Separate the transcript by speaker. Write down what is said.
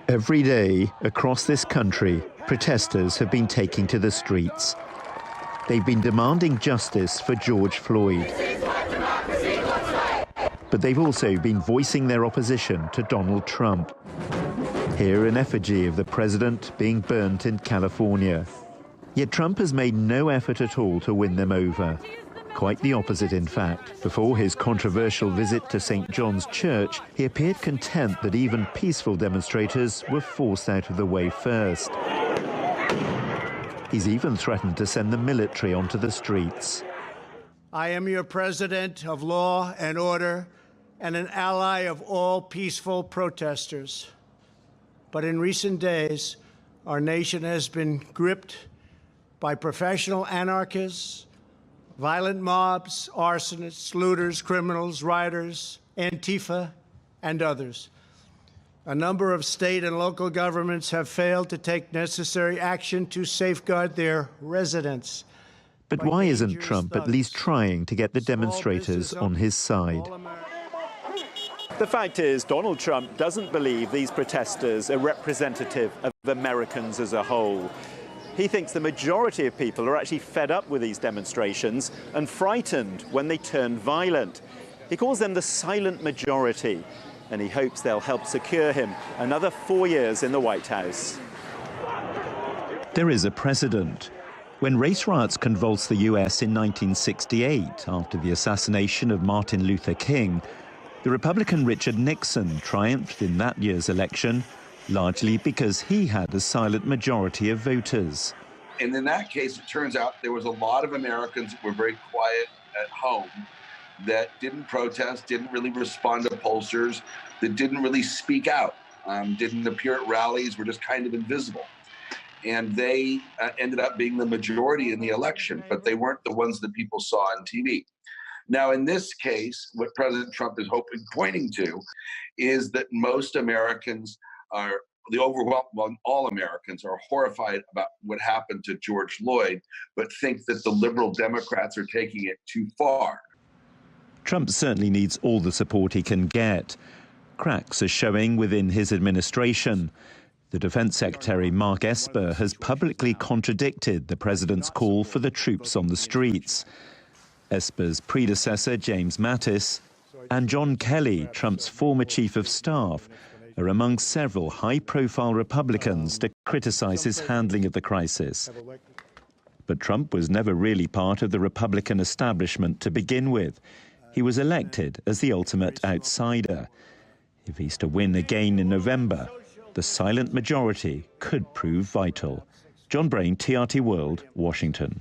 Speaker 1: Every day across this country, protesters have been taking to the streets. They've been demanding justice for George Floyd. But they've also been voicing their opposition to Donald Trump. Here, an effigy of the president being burnt in California. Yet Trump has made no effort at all to win them over. Quite the opposite, in fact. Before his controversial visit to St. John's Church, he appeared content that even peaceful demonstrators were forced out of the way first. He's even threatened to send the military onto the streets.
Speaker 2: I am your president of law and order and an ally of all peaceful protesters. But in recent days, our nation has been gripped by professional anarchists, violent mobs, arsonists, looters, criminals, rioters, Antifa, and others. A number of state and local governments have failed to take necessary action to safeguard their residents.
Speaker 1: But why isn't Trump at least trying to get the demonstrators on his side?
Speaker 3: The fact is, Donald Trump doesn't believe these protesters are representative of Americans as a whole. He thinks the majority of people are actually fed up with these demonstrations and frightened when they turn violent. He calls them the silent majority, and he hopes they'll help secure him another 4 years in the White House.
Speaker 1: There is a precedent. When race riots convulsed the US in 1968 after the assassination of Martin Luther King, the Republican Richard Nixon triumphed in that year's election, largely because he had a silent majority of voters.
Speaker 4: And in that case, it turns out there was a lot of Americans that were very quiet at home, that didn't protest, didn't really respond to pollsters, that didn't really speak out, didn't appear at rallies, were just kind of invisible. And they ended up being the majority in the election, but they weren't the ones that people saw on TV. Now, in this case, what President Trump is pointing to is that most Americans are, the overwhelming, all Americans are horrified about what happened to George Floyd, but think that the liberal Democrats are taking it too far.
Speaker 1: Trump certainly needs all the support he can get. Cracks are showing within his administration. The Defense Secretary, Mark Esper, has publicly contradicted the president's call for the troops on the streets. Esper's predecessor, James Mattis, and John Kelly, Trump's former chief of staff, are among several high-profile Republicans to criticize his handling of the crisis. But Trump was never really part of the Republican establishment to begin with. He was elected as the ultimate outsider. If he's to win again in November, the silent majority could prove vital. John Brain, TRT World, Washington.